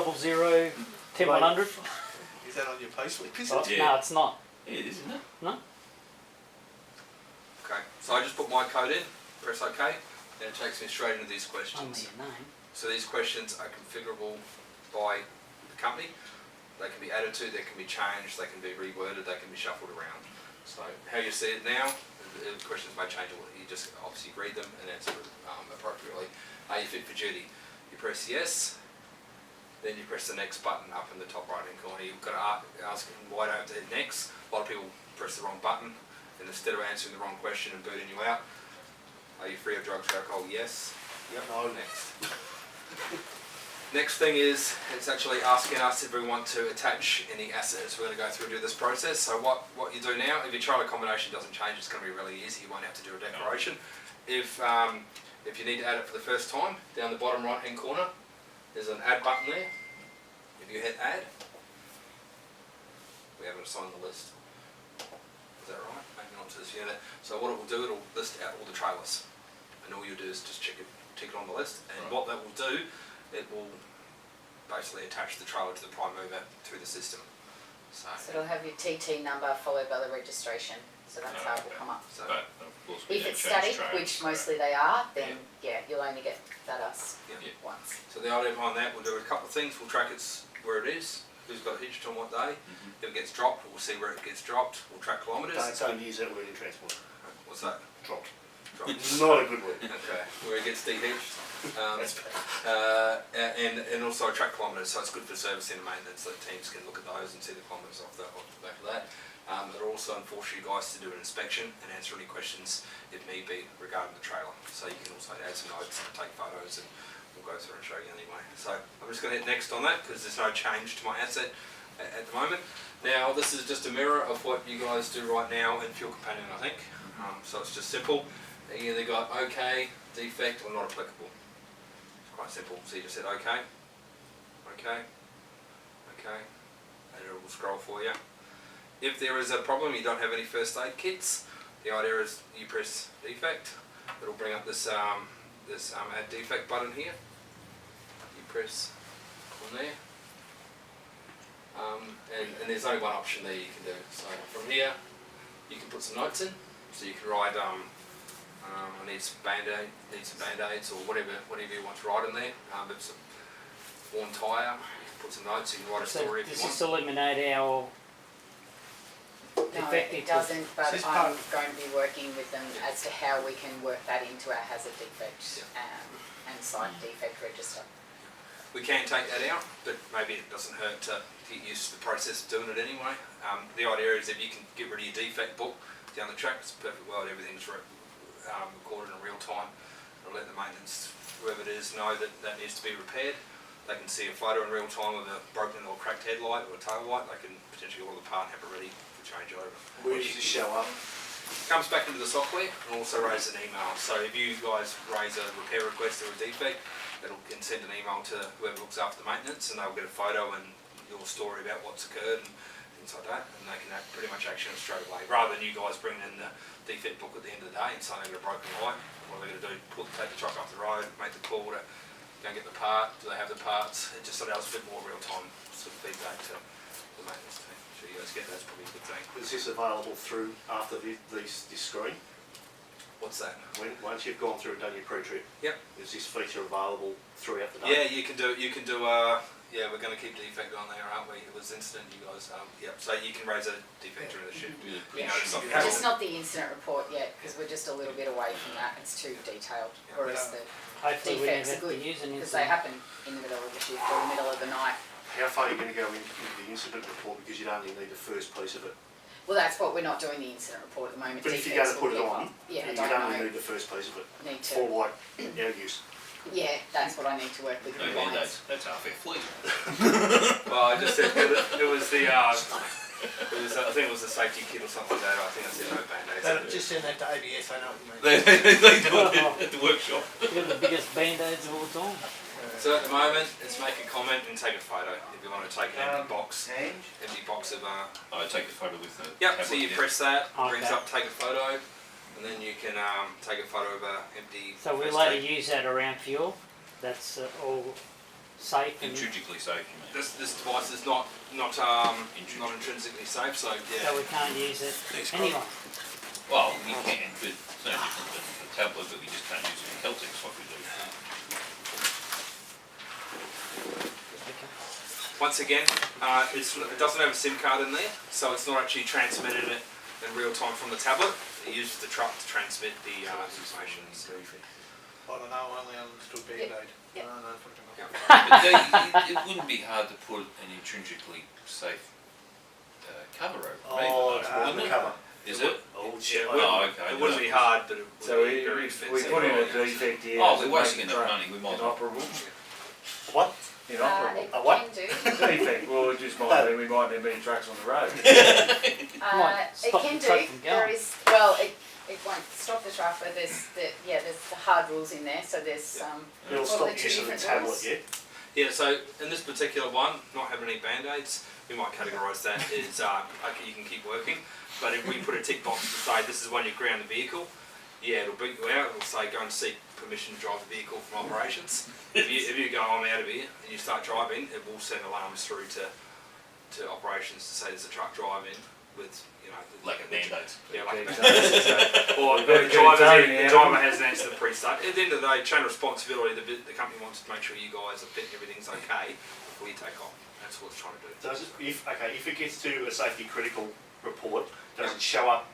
00 10100. Is that on your payslip? Is Oh, it? Yeah. No, it's not. Yeah, it is, isn't it? No. Okay, so I just put my code in, press OK, and it takes me straight into these Only questions. your name. So these questions are configurable by the company. They can be added to, they can be changed, they can be reworded, they can be shuffled around. So how you see it now, the questions may change. You just obviously read them and answer appropriately. Are you fit for duty? You press yes, then you press the next button up in the top right hand corner. You've got to ask why don't they next. A lot of people press the wrong button, and instead of answering the wrong question and booting you out, are you free of drugs or alcohol? Yes. Yep. No. Next. Next thing is, it's actually asking us if we want to attach any assets. We're going to go through and do this process. So what you do now, if your trial accommodation doesn't change, it's going to be really easy. You won't have to do a declaration. If you need to add it for the first time, down the bottom right hand corner, there's an add button there. If you hit add, we haven't assigned the list. Is that right? Maybe not to this unit. So what it will do, it'll list out all the trailers. And all you do is just tick it on the list. And what that will do, it will basically attach the trailer to the prime mover through the system. So it'll have your TT number followed by the registration. So that's how it will come up. So But of course we If don't it's change static, trains, which so- mostly they are, then yeah, you'll only get that us Yeah. once. So the idea behind that, we'll do a couple of things. We'll track where it is, who's got hitched on what day. If it gets dropped, we'll see where it gets dropped. We'll track kilometres. Don't use that word in transport. What's that? Dropped. Dropped. Not a good word. Okay, where it gets de-hitched. That's bad. And also track kilometres, so it's good for servicing and maintenance, so that teams can look at those and see the kilometres off the back of that. It'll also enforce you guys to do an inspection and answer any questions, if need be, regarding the trailer. So you can also add some notes and take photos, and we'll go through and show you anyway. So I'm just going to hit next on that because there's no change to my asset at the moment. Now this is just a mirror of what you guys do right now in Fuel Companion, I think. So it's just simple. You either got OK, defect, or not applicable. It's quite simple. So you just hit OK, OK, OK, and it will scroll for you. If there is a problem, you don't have any first aid kits, the idea is you press defect. It'll bring up this add defect button here. You press on there, and there's only one option there you can do. So from here, you can put some notes in. So you can write, I need some band-aids or whatever you want to write in there. If it's a worn tyre, you can put some notes. You can write a story if you Does want. this eliminate our No, defective? it doesn't, but This I'm part- going to be working with them as to how we can work that into our hazard defect and site defect register. We can take that out, but maybe it doesn't hurt to get used to the process of doing it anyway. The idea is if you can get rid of your defect book down the track, it's a perfect world, everything's recorded in real time. It'll let the maintenance, whoever it is, know that that needs to be repaired. They can see a photo in real time of a broken or cracked headlight or a tail light. They can potentially order the part and have it ready to change over. Where does this show up? Comes back into the software and also raises an email. So if you guys raise a repair request or a defect, it'll send an email to whoever looks after the maintenance, and they'll get a photo and your story about what's occurred and things like that, and they can pretty much action it straight away. Rather than you guys bringing in the defect book at the end of the day and saying they've got a broken light, what they're going to do, take the truck off the road, make the call to go and get the part, do they have the parts? It just allows a bit more real-time sort of feedback to the maintenance team. So you guys get that's probably a good thing. Is this available through after this screen? What's that? Once you've gone through and done your pre-trip, Yep. is this feature available throughout the day? Yeah, you can do. Yeah, we're going to keep defect on there, aren't we? It was incident, you guys. Yep. So you can raise a defect during the shift. Yeah. You notice something Just happen. not the incident report yet, because we're just a little bit away from that. It's too detailed. Whereas the Hopefully we defects never are have to good use an because they incident. happen in the middle of the shift or the middle of the night. How far are you going to go into the incident report, because you'd only need the first piece of it? Well, that's what we're not doing the incident report at the moment. But if you're going to Defects put it will on, be- yeah, I you'd don't only know. need the first piece of it Need to. for like our use. Yeah, that's what I need to work with No the band-aids. clients. That's our fair fleet. Well, I just said it was the. I think it was the safety kit or something like that. I think I said no band-aids. Just send that to ABS, I know what you mean. They do it at the workshop. We're the biggest band-aids of all time. So at the moment, it's make a comment and take a photo. If you want to take an empty box of. I take the photo with the Yep. So tablet, you yeah. press that, brings Okay. up take a photo, and then you can take a photo of a empty. So we'll first later aid. use that around fuel. That's all safe and Intrinsically safe, you mean? This device is not intrinsically safe, so yeah. so we can't use it anyway. Well, you can, but it's no different than a tablet, but we just can't use it in Celtics like we do. Once again, it doesn't have a SIM card in there, so it's not actually transmitted it in real time from the tablet. It uses the truck to transmit the information. I don't know, I only understood Band-Aid. Yep. No, fucking hell. But it wouldn't be hard to put an intrinsically safe cover over it, Oh, it's wouldn't on the it? cover. Is it? Oh, Yeah, shit. it Oh, okay. It wouldn't be hard, but it would So be very if we expensive. put in a defect here, Oh, does it we're wasting make the enough truck money, we might as well. inoperable? What? Inoperable. It A what? can do. Defect, well, it just might mean we might need many trucks on the road. It stop can the truck do. from There going. is, well, it won't stop the truck, but there's the hard rules in there. So there's It'll What stop are the two use of the different tablet, rules? yeah? Yeah, so in this particular one, not having any band-aids, we might categorise that as okay, you can keep working. But if we put a tick box to say this is when you ground the vehicle, yeah, it'll beat you out. It'll say go and seek permission to drive the vehicle from operations. If you go, I'm out of here, and you start driving, it will send alarms through to operations to say there's a truck driving with, you know, Lack of band-aids. Yeah, like Keep that. Or We've got the to get Tony the out. driver hasn't answered the pre-start. At the end of the day, chain of responsibility, the company wants to make sure you guys are fit and everything's okay before you take off. That's what it's trying to do. Does it, if it gets to a safety critical report, does it show up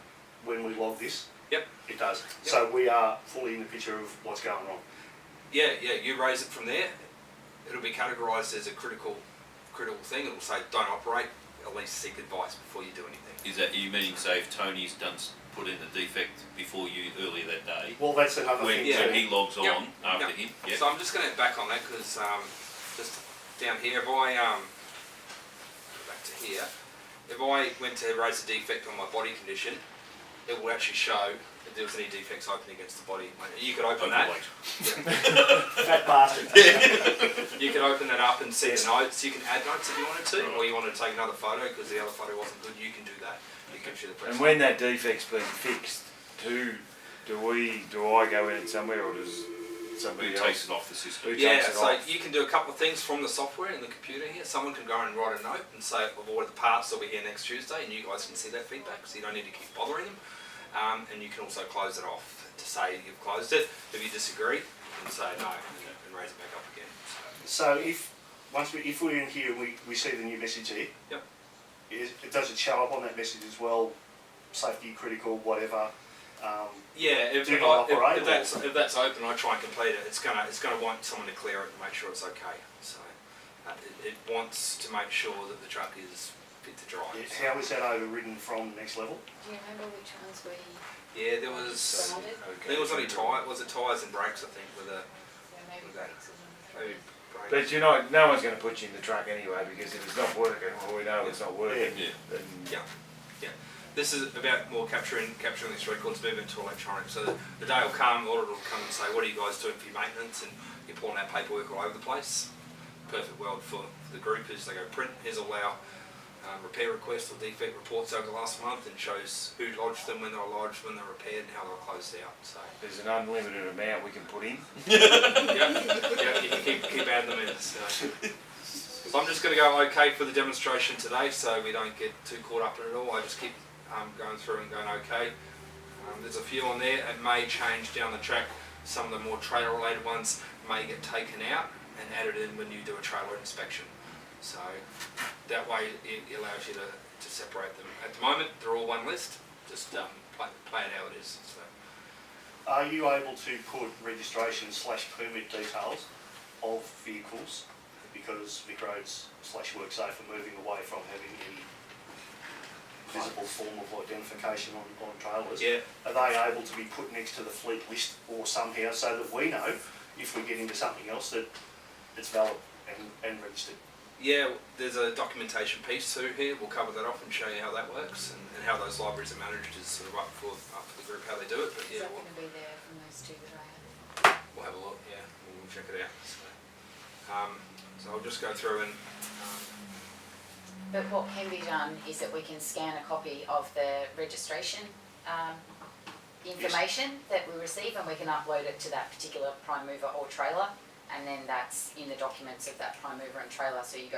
when we log this? Yep. It does. Yep. So we are fully in the picture of what's going on. Yeah, you raise it from there. It'll be categorised as a critical thing. It'll say don't operate, at least seek advice before you do anything. Is that, you meaning say if Tony's put in the defect before you earlier that day, Well, that's another when thing. yeah. he logs Yep. on after Yep. him, yeah? So I'm just going to back on that because just down here, if I go back to here, if I went to raise a defect on my body condition, it will actually show if there was any defects open against the body. You could open that. Overweight. Fat bastard. You can open that up and see the notes. You can add notes if you wanted to, or you wanted to take another photo because the other photo wasn't good. You can do that. It gives you the And press. when that defect's been fixed, do I go in it somewhere or does somebody Who else? takes it off the system? Who Yeah, takes it so off? you can do a couple of things from the software in the computer here. Someone can go and write a note and say, I've ordered the parts, they'll be here next Tuesday, and you guys can see that feedback, so you don't need to keep bothering them. And you can also close it off to say you've closed it. If you disagree, you can say no and raise it back up again. So if we're in here and we see the new message here, Yep. Does it show up on that message as well? Safety critical, whatever. Yeah, if Do not operate, if that's open, I try and complete it. It's gonna want someone to clear it and make sure it's okay. So it wants to make sure that the truck is fit to drive. How is that overridden from next level? Do you remember which ones we Yeah, there was. grounded? I think it was only tyres and brakes. I think with a Yeah, maybe Okay. brakes or something. maybe brakes. But you know, no one's going to put you in the truck anyway because if it's not working, well, we know it's not working. Yeah. Then This is about more capturing these records, moving to electronic. So the day will come, the auditor will come and say, what are you guys doing for your maintenance? And you're pulling out paperwork all over the place. Perfect world for the group is they go print, here's all our repair requests or defect reports over the last month and shows who lodged them, when they were lodged, when they were repaired and how they were closed out. So there's an unlimited amount we can put in. yeah, you can keep adding them in. So I'm just going to go okay for the demonstration today so we don't get too caught up in it all. I just keep going through and going okay. There's a few on there. It may change down the track. Some of the more trailer related ones may get taken out and added in when you do a trailer inspection. So that way it allows you to separate them. At the moment they're all one list. Just play it how it is. So. Are you able to put registration/permit details of vehicles, because Vic Roads /WorkSafe are moving away from having any visible form of identification on trailers? Yeah. Are they able to be put next to the fleet list or somehow so that we know if we get into something else that it's valid and registered? Yeah, there's a documentation piece too here. We'll cover that off and show you how that works and how those libraries are managed is sort of up for the group how they do it. But Is yeah, that going to be there from those two that I had? we'll have a look. Yeah, we'll check it out. So I'll just go through and. But what can be done is that we can scan a copy of the registration information that we receive and we can upload it to that particular prime mover or trailer and then that's in the documents of that prime mover and trailer, so you go